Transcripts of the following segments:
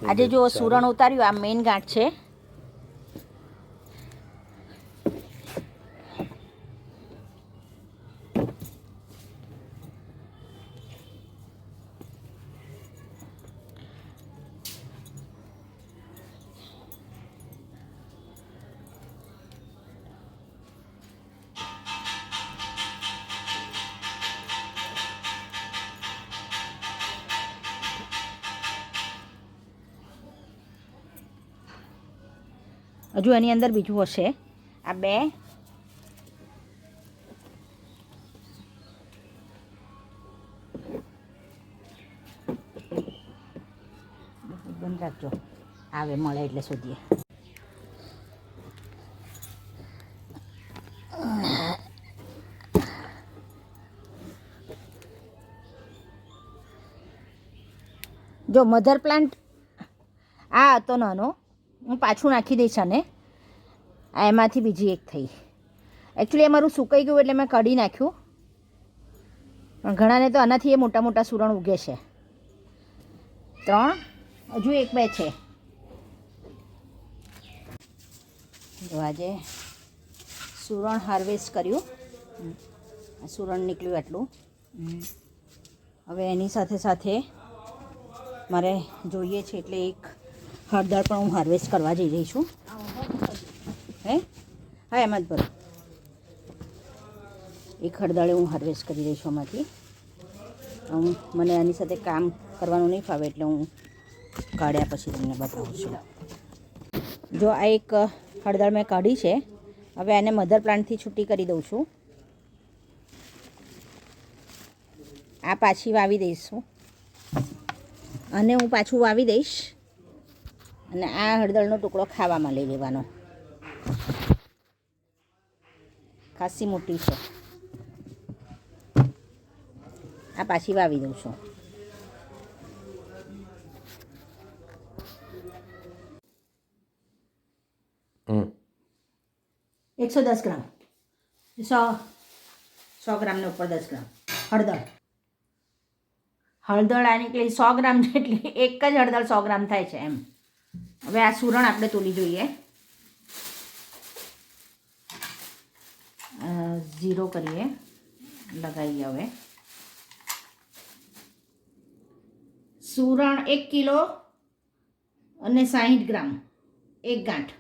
આજે જો સુરણ ઉતાર્યું, આ મેઇન ગાંઠ છે. હજુ એની અંદર બીજું હશે. આ બે બંધ રાખજો, આવે મળે એટલે શોધીએ. જો મધર પ્લાન્ટ આ હતો નાનો, હું પાછું નાખી દઈશ આને. આ એમાંથી બીજી એક થઈ. એકચ્યુઅલી અમારું સુકાઈ ગયું એટલે મેં કાઢી નાખ્યું, પણ ઘણાને તો આનાથી એ મોટા મોટા સુરણ ઉગે છે. 3, હજુ 1-2 છે. જો આજે સુરણ હાર્વેસ્ટ કર્યું, સુરણ નીકળ્યું આટલું. હવે એની સાથે સાથે મારે જોઈએ છે એટલે એક હળદર પણ હું હાર્વેસ્ટ કરવા જઈ રહી છું. હે હા, એમ જ ભરો. એક હળદળે હું હાર્વેસ્ટ કરી રહી છું આમાંથી. મને આની સાથે કામ કરવાનું નહીં ફાવે એટલે હું કાઢ્યા પછી તમને બતાવું છું. જો આ એક હળદર મેં કાઢી છે. હવે આને મધર પ્લાન્ટથી છૂટી કરી દઉં છું. આ પાછી વાવી દઈશું, અને હું પાછું વાવી દઈશ. અને આ હળદરનો ટુકડો ખાવામાં લઈ લેવાનો. ખાસી મોટી છે. આ પાછી વાવી દઉં છું. હમ 110 ગ્રામ, 100 ગ્રામને ઉપર 10 ગ્રામ હળદર. હળદર આ નીકળી 100 ગ્રામ જેટલી, એક જ હળદર 100 ગ્રામ થાય છે એમ. હવે આ સુરણ આપણે તોલી જોઈએ. 0 કરીએ, લગાવીએ. હવે સુરણ 1 કિલો અને 60 ગ્રામ, એક ગાંઠ.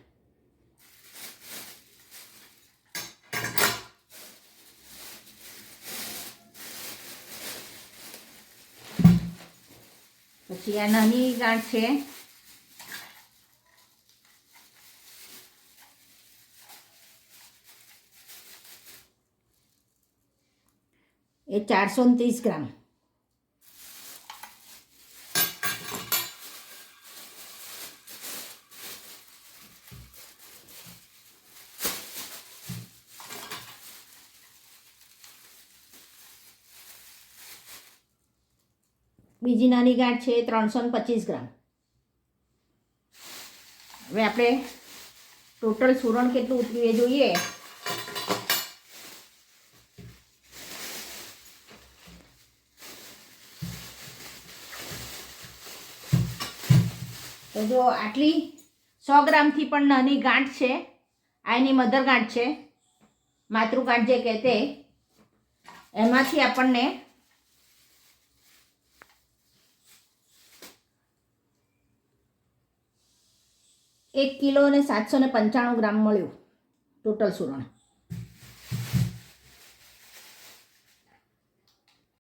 પછી આ નાની ગાંઠ છે, એ 430 ગ્રામ. બીજી નાની ગાંઠ છે 325 ગ્રામ. હવે આપણે ટોટલ સુરણ કેટલું ઉતર્યું એ જોઈએ. તો જો આટલી 100 ગ્રામથી પણ નાની ગાંઠ છે. આ એની મધર ગાંઠ છે, માતૃગાંઠ જે કહેતે. એમાંથી આપણને 1 કિલો અને 795 ગ્રામ મળ્યું ટોટલ સુરણ.